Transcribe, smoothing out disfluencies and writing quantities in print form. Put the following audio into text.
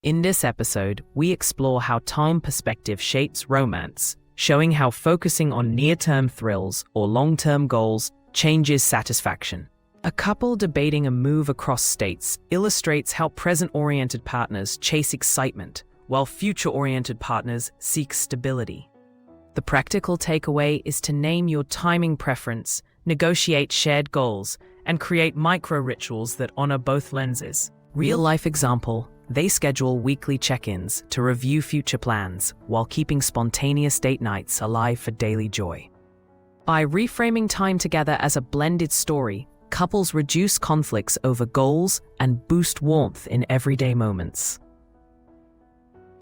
In this episode, we explore how time perspective shapes romance, showing how focusing on near-term thrills or long-term goals changes satisfaction. A couple debating a move across states illustrates how present-oriented partners chase excitement, while future-oriented partners seek stability. The practical takeaway is to name your timing preference, negotiate shared goals, and create micro-rituals that honor both lenses. Real-life example: they schedule weekly check-ins to review future plans while keeping spontaneous date nights alive for daily joy. By reframing time together as a blended story, couples reduce conflicts over goals and boost warmth in everyday moments.